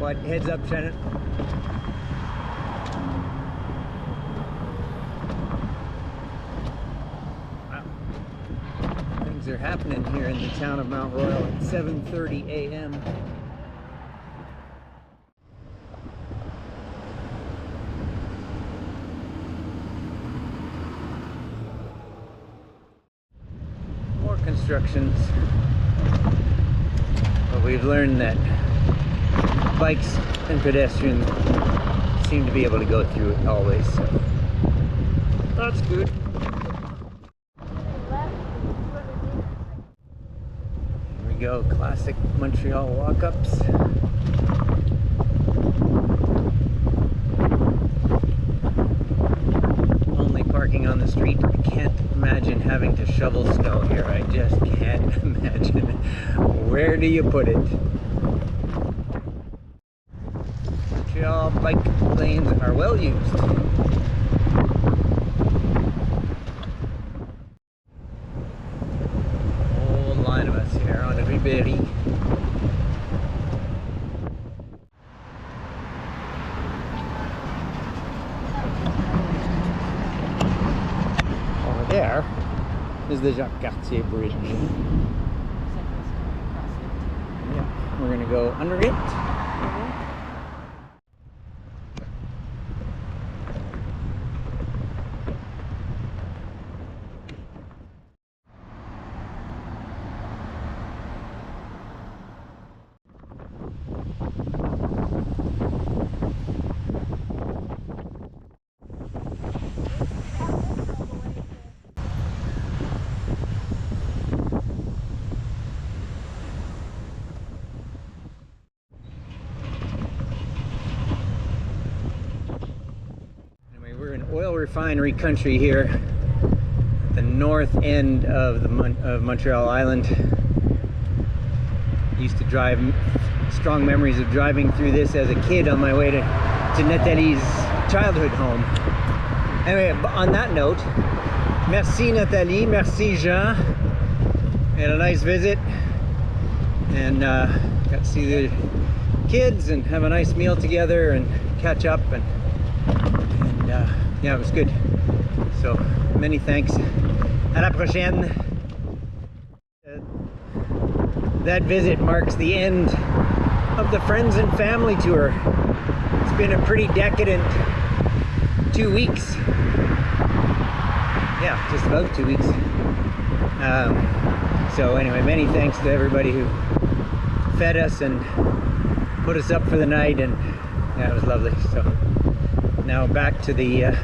What? Heads up, Shannon. Wow. Things are happening here in the town of Mount Royal at 7:30 a.m. More constructions. But we've learned that bikes and pedestrians seem to be able to go through it always, so that's good. Here we go, classic Montreal walk-ups. Only parking on the street. I can't imagine having to shovel snow here. I just can't imagine. Where do you put it? Montreal bike lanes are well used. Whole line of us here on Route Verte. Over there is the Jacques Cartier Bridge. Yeah, we're gonna go under it. Oil refinery country here at the north end of Montreal Island. Used to drive, strong memories of driving through this as a kid on my way to Nathalie's childhood home. Anyway, on that note, merci Nathalie, merci Jean. We had a nice visit and got to see the kids and have a nice meal together and catch up and yeah, it was good. So many thanks. À la prochaine. That visit marks the end of the friends and family tour. It's been a pretty decadent 2 weeks. Yeah, just about 2 weeks. So anyway, many thanks to everybody who fed us and put us up for the night, and yeah, it was lovely. So now back to the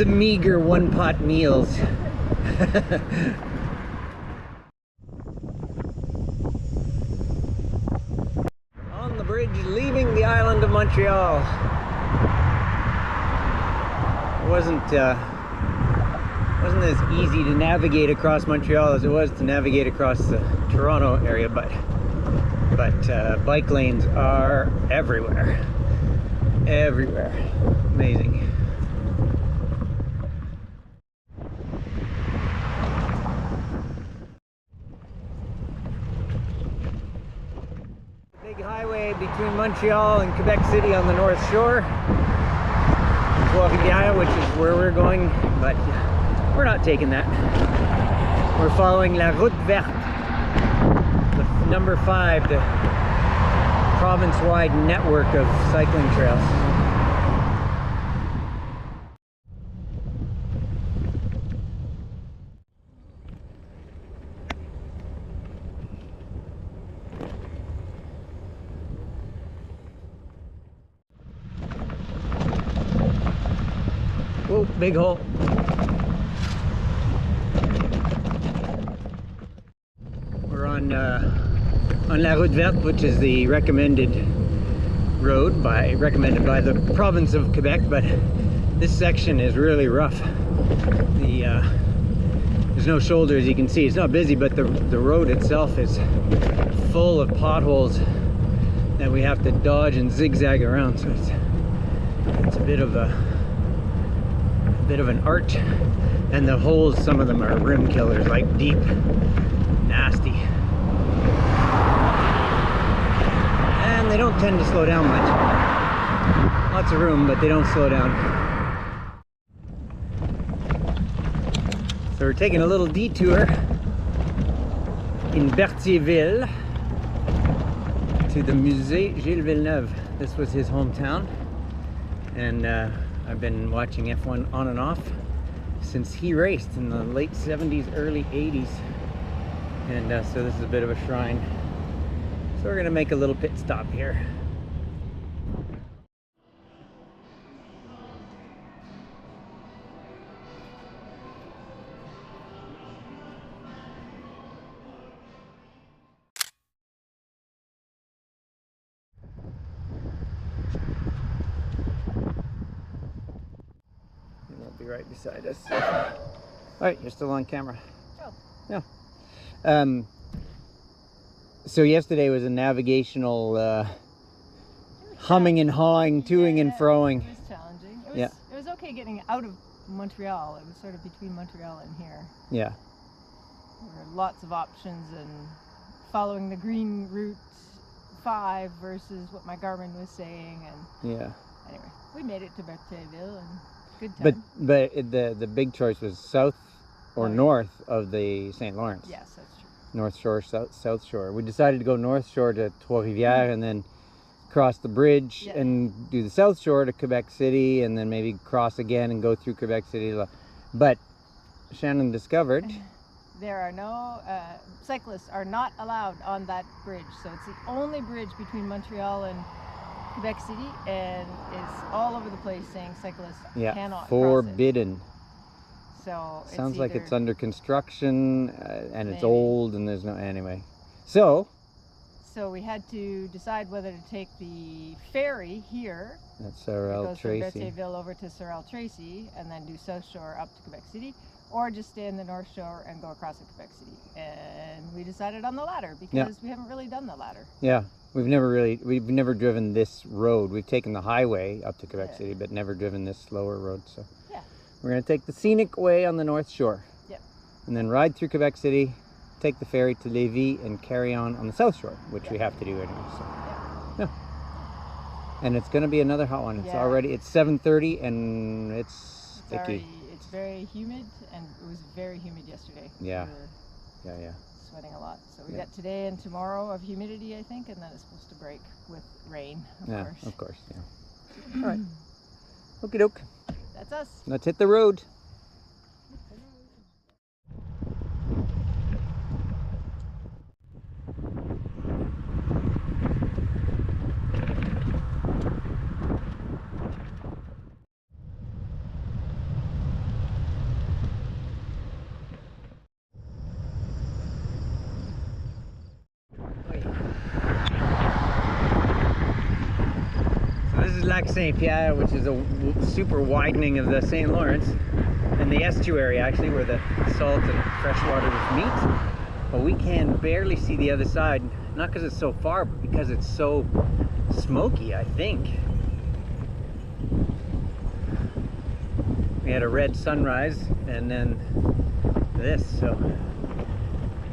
meager one-pot meals. On the bridge leaving the island of Montreal. It wasn't as easy to navigate across Montreal as it was to navigate across the Toronto area, but bike lanes are everywhere. Everywhere. Amazing. Big highway between Montreal and Quebec City on the North Shore. Trois-Rivières, which is where we're going, but we're not taking that. We're following la Route Verte, the number 5, the province-wide network of cycling trails. Whoa, big hole. We're on La Route Verte, which is the recommended road recommended by the province of Quebec, but this section is really rough. There's no shoulder, as you can see. It's not busy, but the road itself is full of potholes that we have to dodge and zigzag around. So it's a bit of an art, and the holes, some of them are rim killers, like deep, nasty. And they don't tend to slow down much. Lots of room, but they don't slow down. So we're taking a little detour in Berthierville to the Musée Gilles Villeneuve. This was his hometown, and I've been watching F1 on and off since he raced in the late 70s, early 80s. And so this is a bit of a shrine. So we're gonna make a little pit stop here. And they'll be right beside us. All right, you're still on camera. Oh. Yeah. So yesterday was a navigational humming and hawing, toing and froing. It was challenging. Yeah. It was okay getting out of Montreal. It was sort of between Montreal and here. Yeah. There were lots of options, and following the green Route 5 versus what my Garmin was saying, and Yeah. anyway, we made it to Berthierville and good time. But the big choice was south or Oh, yeah. north of the St. Lawrence. Yes, that's true. North Shore, South Shore. We decided to go North Shore to Trois-Rivières and then cross the bridge and do the South Shore to Quebec City, and then maybe cross again and go through Quebec City. But Shannon discovered there are no cyclists are not allowed on that bridge. So it's the only bridge between Montreal and Quebec City, and it's all over the place saying cyclists cannot forbidden. cross it. So Sounds like it's either under construction and it's old and there's no anyway. So we had to decide whether to take the ferry here. That's It Sorel goes from Tracy. Berthierville over to Sorel Tracy and then do South Shore up to Quebec City, or just stay in the North Shore and go across to Quebec City. And we decided on the latter because we haven't really done the latter. Yeah, we've never driven this road. We've taken the highway up to Quebec City, but never driven this slower road. So yeah, we're gonna take the scenic way on the North Shore. Yep. And then ride through Quebec City, take the ferry to Lévis, and carry on the South Shore, which we have to do anyway. So yeah. And it's gonna be another hot one. It's already 7:30 and it's sticky. It's very humid, and it was very humid yesterday. Yeah. We were Yeah. sweating a lot. So we got today and tomorrow of humidity, I think, and then it's supposed to break with rain, Of course, yeah. All right. Okie doke. That's us. Let's hit the road. This is Lac Saint-Pierre, which is a super widening of the St. Lawrence and the estuary, actually, where the salt and fresh waters meet. But we can barely see the other side, not because it's so far, but because it's so smoky, I think. We had a red sunrise and then this, so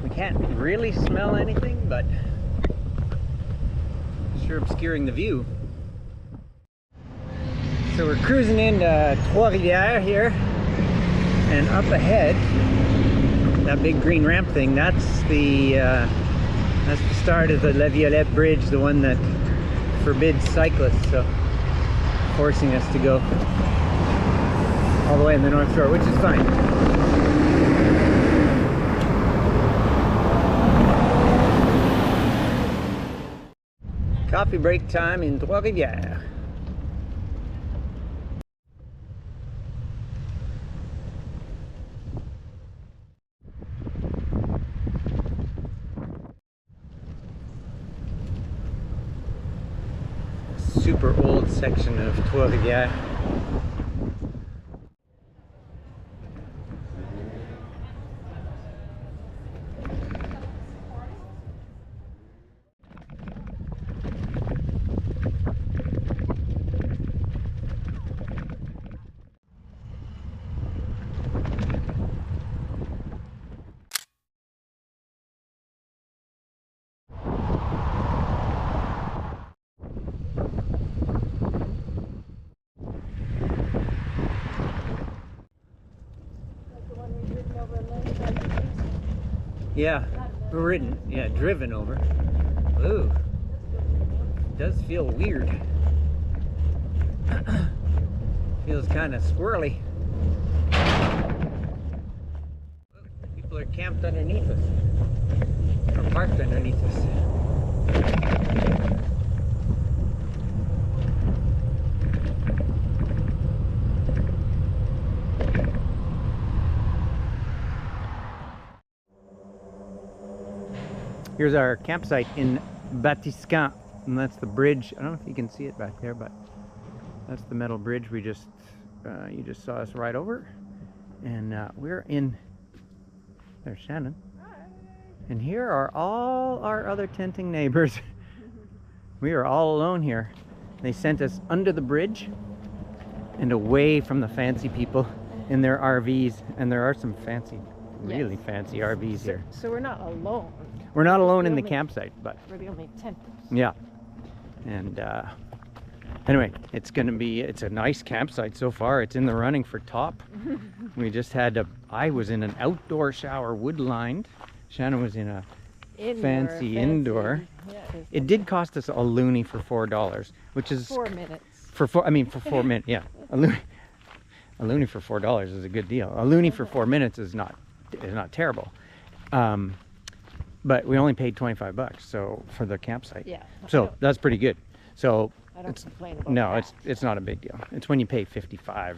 we can't really smell anything, but sure obscuring the view. So we're cruising into Trois-Rivières here, and up ahead, that big green ramp thing, that's the start of the La Violette Bridge, the one that forbids cyclists, so forcing us to go all the way in the North Shore, which is fine. Coffee break time in Trois-Rivières. Super old section of Trois-Rivières. Yeah, ridden. Yeah, driven over. Ooh, does feel weird. Feels kind of squirrely. People are camped underneath us, or parked underneath us. Here's our campsite in Batiscan, and that's the bridge. I don't know if you can see it back there, but that's the metal bridge we just you just saw us ride over. And we're in, there's Shannon. And here are all our other tenting neighbors. We are all alone here. They sent us under the bridge and away from the fancy people in their RVs. And there are some fancy, really fancy RVs here. So we're not alone. We're not alone in the campsite, but we're the only tenters. Yeah. And anyway, it's a nice campsite so far. It's in the running for top. We just had I was in an outdoor shower, wood lined. Shannon was in a fancy indoor. Yeah, it did cost us a loonie for $4, which is 4 minutes. For 4 minutes, yeah. A loonie for $4 is a good deal. A loonie for 4 minutes is not terrible. But we only paid $25 so for the campsite. Yeah. So that's pretty good. So I don't complain about that. it's not a big deal. It's when you pay $55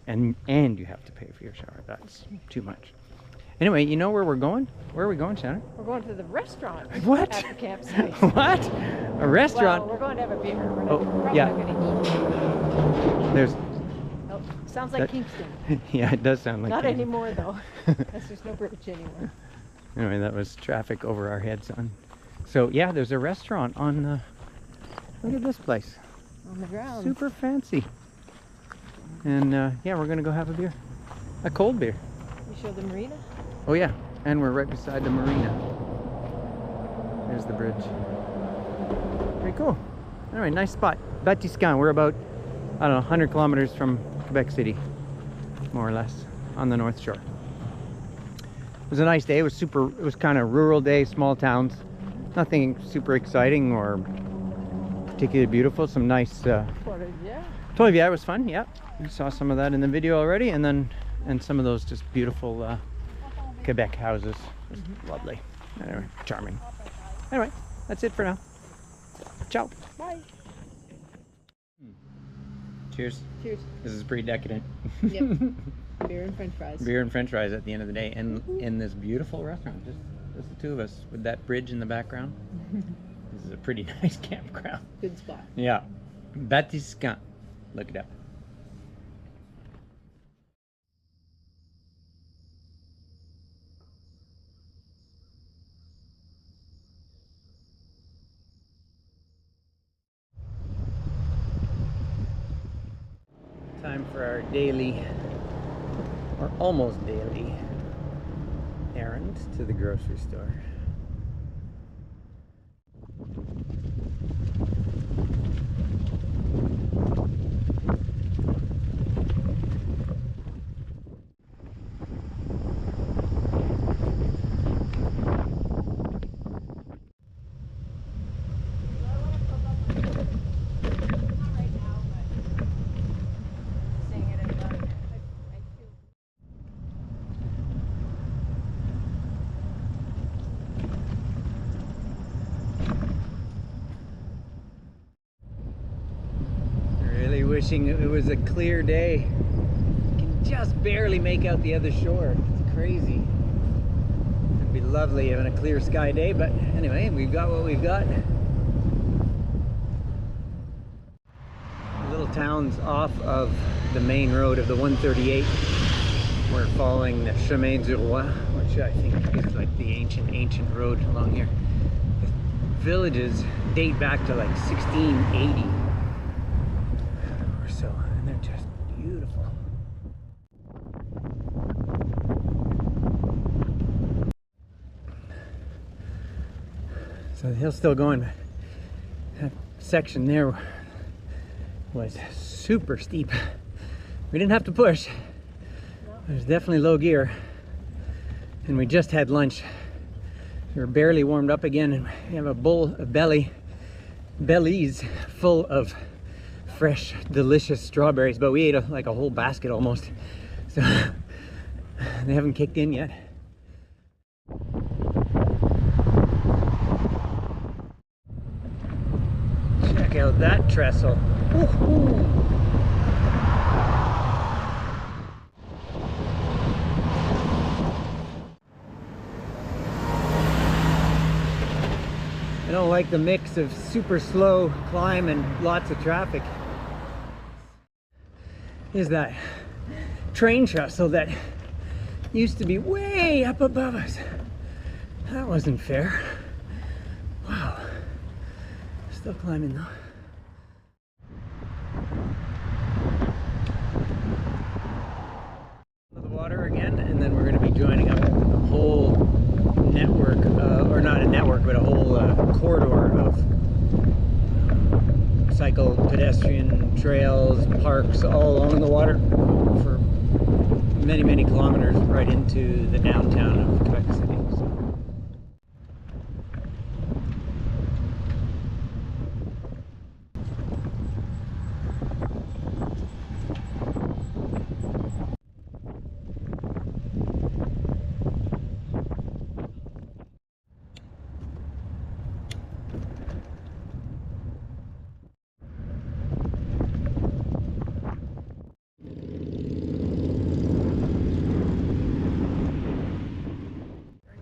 and you have to pay for your shower. That's too much. Anyway, you know where we're going? Where are we going, Shannon? We're going to the restaurant. What? At the campsite. What? A restaurant? Well, we're going to have a beer. We're probably not going to eat. There's. Oh, sounds like Kingston. Yeah, it does sound like Not Kingston. anymore though. Because there's no bridge anymore. Anyway, that was traffic over our heads on. So yeah, there's a restaurant on. Look at this place. On the ground. Super fancy. And yeah, we're gonna go have a beer, a cold beer. You show the marina? Oh yeah, and we're right beside the marina. There's the bridge. Pretty cool. Anyway, nice spot. Batiscan. We're about, I don't know, 100 kilometers from Quebec City, more or less, on the North Shore. It was a nice day. It was kind of rural day, small towns. Nothing super exciting or particularly beautiful. Some nice It was fun, yeah. You saw some of that in the video already, and some of those just beautiful Quebec houses. Just lovely. Anyway, charming. Anyway, that's it for now. Ciao. Bye. Cheers. Cheers. This is pretty decadent. Yep. Beer and french fries. Beer and french fries at the end of the day, and in this beautiful restaurant, just the two of us with that bridge in the background. This is a pretty nice campground. Good spot. Yeah. Batiscan. Look it up. Time for our daily, or almost daily, errand to the grocery store. Wishing it was a clear day. You can just barely make out the other shore. It's crazy. It'd be lovely having a clear sky day, but anyway, we've got what we've got. Little towns off of the main road of the 138. We're following the Chemin du Roi, which I think is like the ancient road along here. The villages date back to like 1680. So, and they're just beautiful. So the hill's still going, but that section there was super steep. We didn't have to push. There's definitely low gear. And we just had lunch We're barely warmed up again, and we have a bellies full of fresh, delicious strawberries, but we ate like a whole basket almost. So they haven't kicked in yet. Check out that trestle. Woo-hoo. I don't like the mix of super slow climb and lots of traffic. Is that train trestle that used to be way up above us. That wasn't fair. Wow. Still climbing though. The water again, and then we're going to be joining up a whole network, or not a network, but a whole corridor of cycle, pedestrian trails, parks all along the water for many, many kilometers right into the downtown of Quebec City.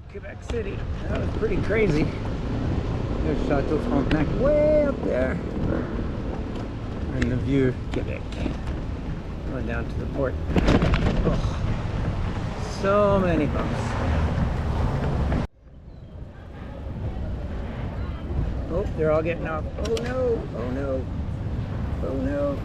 Quebec City. That was pretty crazy. There's Chateau Frontenac way up there. And the view of Quebec. Going down to the port. Oh, so many bumps. Oh, they're all getting off. Oh no, oh no, oh no.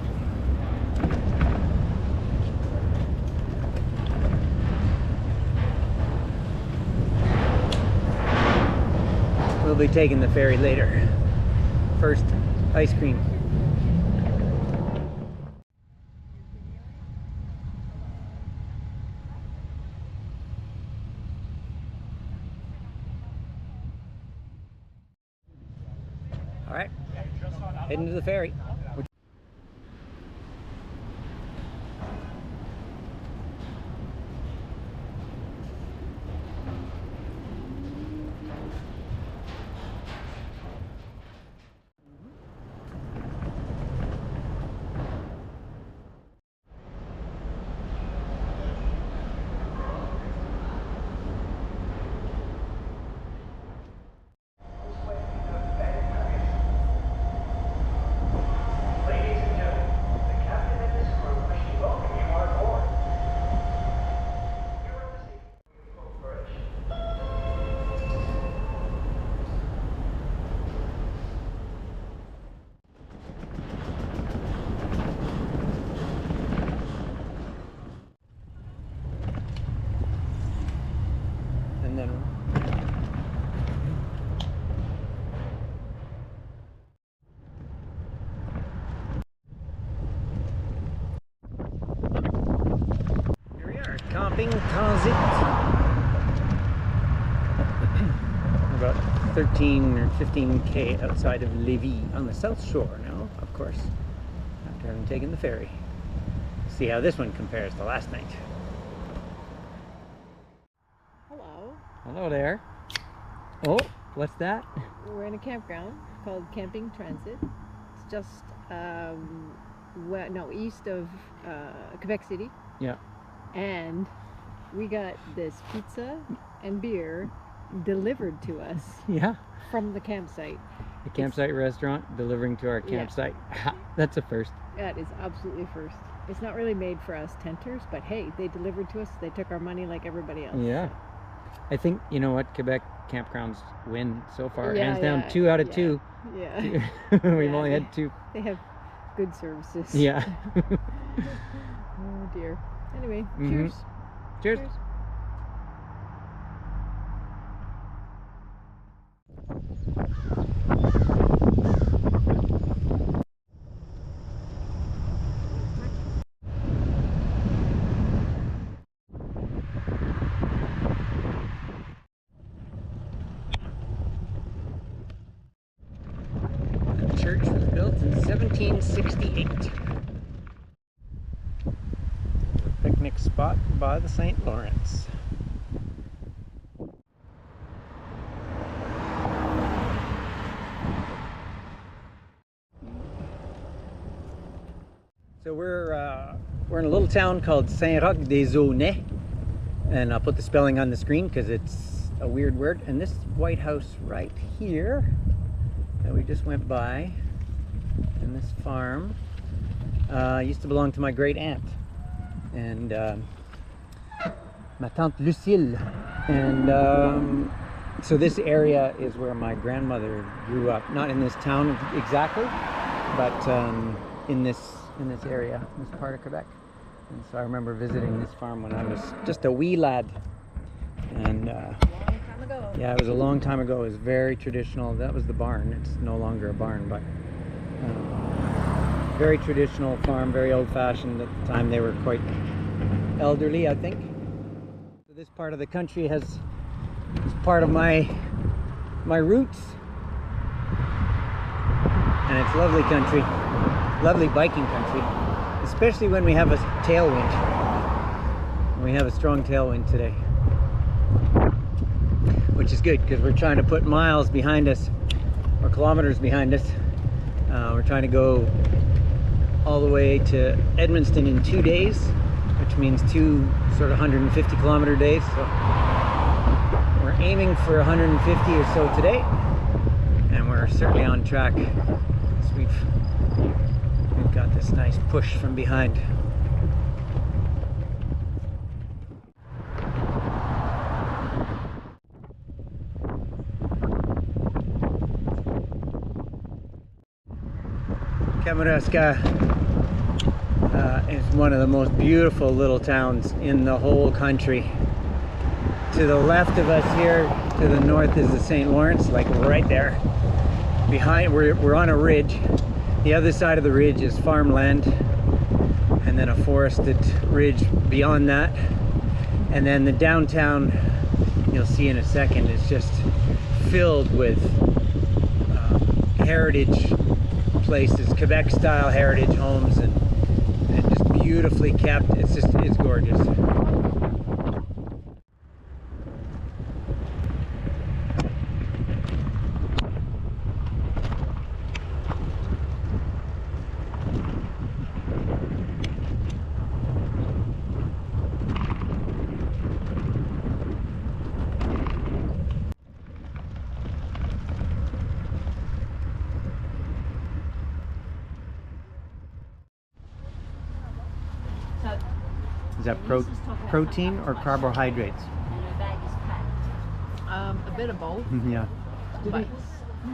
We'll be taking the ferry later. First, ice cream. All right, heading to the ferry. And then here we are, camping transit. About 13 or 15k outside of Lévis on the south shore now, of course, after having taken the ferry. See how this one compares to last night. Hello. Hello there. Oh, what's that? We're in a campground called Camping Transit. It's just east of Quebec City. Yeah. And we got this pizza and beer delivered to us. Yeah. From the campsite. The campsite restaurant delivering to our campsite. Yeah. That's a first. That is absolutely first. It's not really made for us tenters, but hey, they delivered to us. They took our money like everybody else. Yeah. I think, you know what, Quebec campgrounds win so far. Yeah, Hands down, 2 out of 2. Yeah. We've only had 2. They have good services. Yeah. Oh dear. Anyway, Cheers. Cheers. 1968. Picnic spot by the St. Lawrence. So we're in a little town called Saint-Roch-des-Aulnay, and I'll put the spelling on the screen because it's a weird word. And this White House right here that we just went by, and this farm used to belong to my great aunt and my tante Lucille. And so this area is where my grandmother grew up, not in this town exactly, but in this area, this part of Quebec. And so I remember visiting this farm when I was just a wee lad. And Long time ago. yeah, it was a long time ago. It was very traditional. That was the barn. It's no longer a barn, but very traditional farm, very old-fashioned. At the time they were quite elderly, I think. So this part of the country is part of my roots, and it's lovely country, lovely biking country, especially when we have a tailwind. We have a strong tailwind today, which is good because we're trying to put miles behind us, or kilometers behind us. We're trying to go all the way to Edmundston in 2 days, which means 2 sort of 150 kilometer days. So we're aiming for 150 or so today, and we're certainly on track. So we've got this nice push from behind. Kamouraska is one of the most beautiful little towns in the whole country. To the left of us here, to the north, is the St. Lawrence, like right there. Behind, we're on a ridge. The other side of the ridge is farmland, and then a forested ridge beyond that. And then the downtown, you'll see in a second, is just filled with heritage places, Quebec style heritage homes, and just beautifully kept. It's gorgeous. Is that protein or carbohydrates? A bit of both. Yeah. But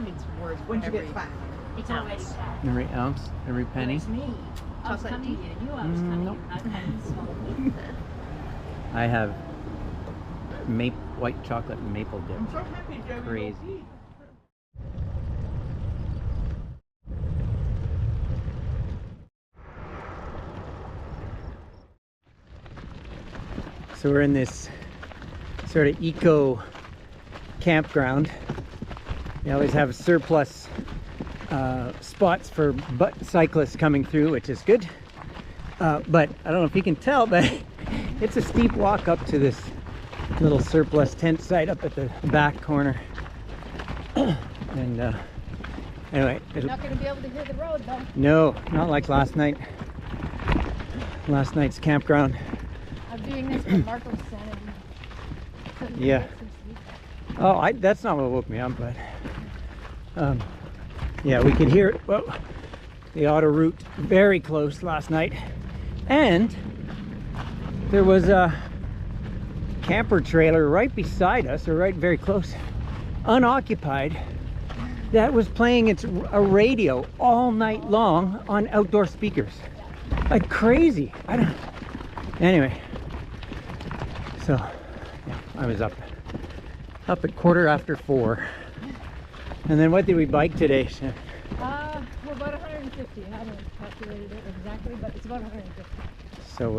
it's worth Every ounce, every penny. Chocolate tea. Nope. I have white chocolate maple dip. Crazy. So we're in this sort of eco campground. They always have surplus spots for cyclists coming through, which is good. But I don't know if you can tell, but it's a steep walk up to this little surplus tent site up at the back corner. And anyway, You're not going to be able to hear the road though. No, not like last night. Last night's campground. I'm doing this for Marco's sanity. Yeah. Oh, that's not what woke me up, but yeah, we could hear the auto route very close last night, and there was a camper trailer right beside us, or right very close, unoccupied, that was playing a radio all night long on outdoor speakers, like crazy. Anyway, so yeah, I was up at 4:15. And then what did we bike today, Shannon? We're about 150. I haven't calculated it exactly, but it's about 150. So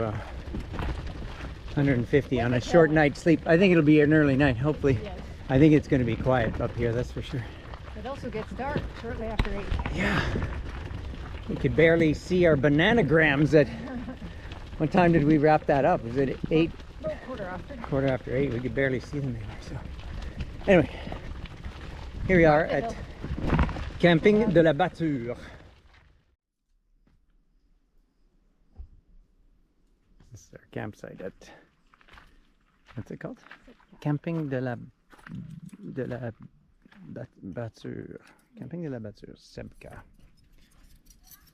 150 on a short night's sleep. I think it'll be an early night, hopefully. Yes. I think it's going to be quiet up here, that's for sure. It also gets dark shortly after 8. Yeah. We could barely see our bananagrams at... What time did we wrap that up? Was it 8? About quarter after. Quarter after 8. We could barely see them anymore. So anyway, here we are at Camping de la Batture. This is our campsite at... What's it called? Camping de la Batture. Camping de la Batture, Sebka.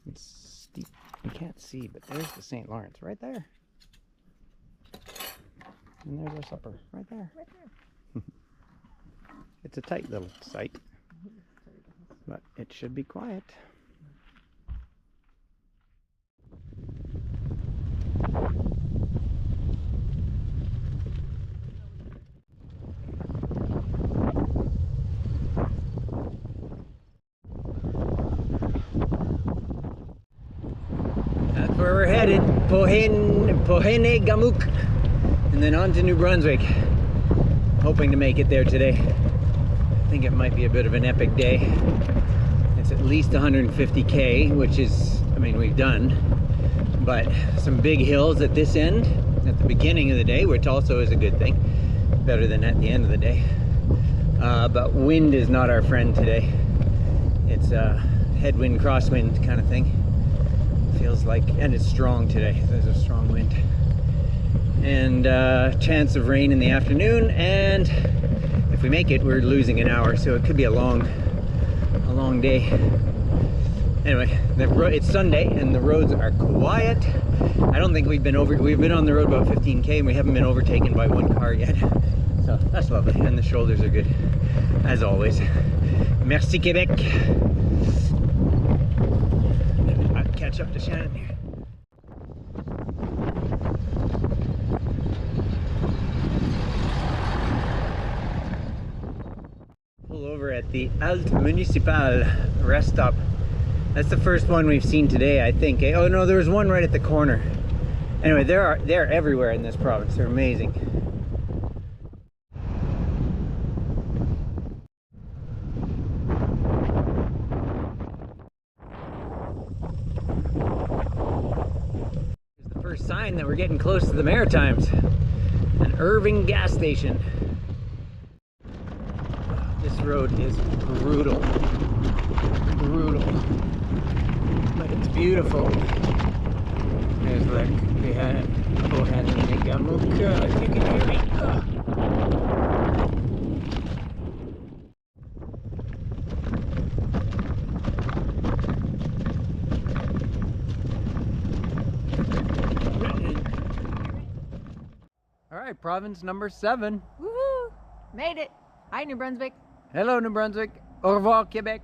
It's steep. You can't see, but there's the St. Lawrence right there. And there's our supper right there. Right there. It's a tight little site, but it should be quiet. That's where we're headed, Gamuk, and then on to New Brunswick. Hoping to make it there today. I think it might be a bit of an epic day. It's at least 150k, which is, I mean, we've done, but some big hills at this end at the beginning of the day, which also is a good thing, better than at the end of the day. But wind is not our friend today. It's a headwind, crosswind kind of thing. Feels like, and it's strong today. There's a strong wind, and chance of rain in the afternoon, and if we make it, we're losing an hour, so it could be a long day. Anyway, it's Sunday and the roads are quiet. I don't think we've been on the road about 15k and we haven't been overtaken by one car yet, so that's lovely, and the shoulders are good as always. Merci Québec. I'll catch up to Shannon here. Over at the Alt Municipal rest stop. That's the first one we've seen today, I think. Oh no, there was one right at the corner. Anyway, they're everywhere in this province. They're amazing. Here's the first sign that we're getting close to the Maritimes. An Irving gas station. This road is brutal, but it's beautiful. There's like we had if you can hear me. All right, province number 7. Woohoo! Made it. Hi, New Brunswick. Hello, New Brunswick. Au revoir, Québec.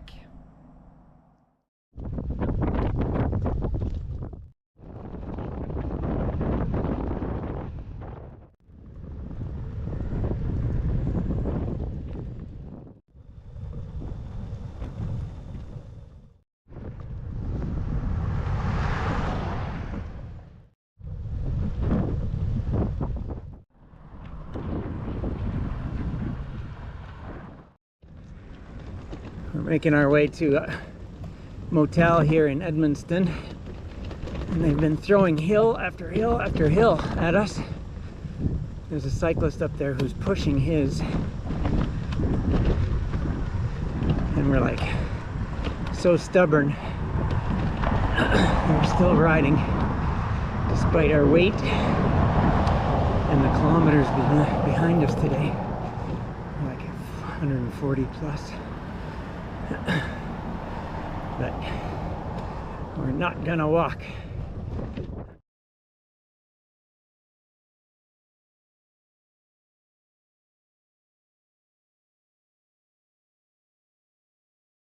We're making our way to a motel here in Edmundston, and they've been throwing hill after hill after hill at us. There's a cyclist up there who's pushing his, and we're like so stubborn. We're still riding despite our weight and the kilometers behind us today. We're like 140 plus. But we're not gonna walk.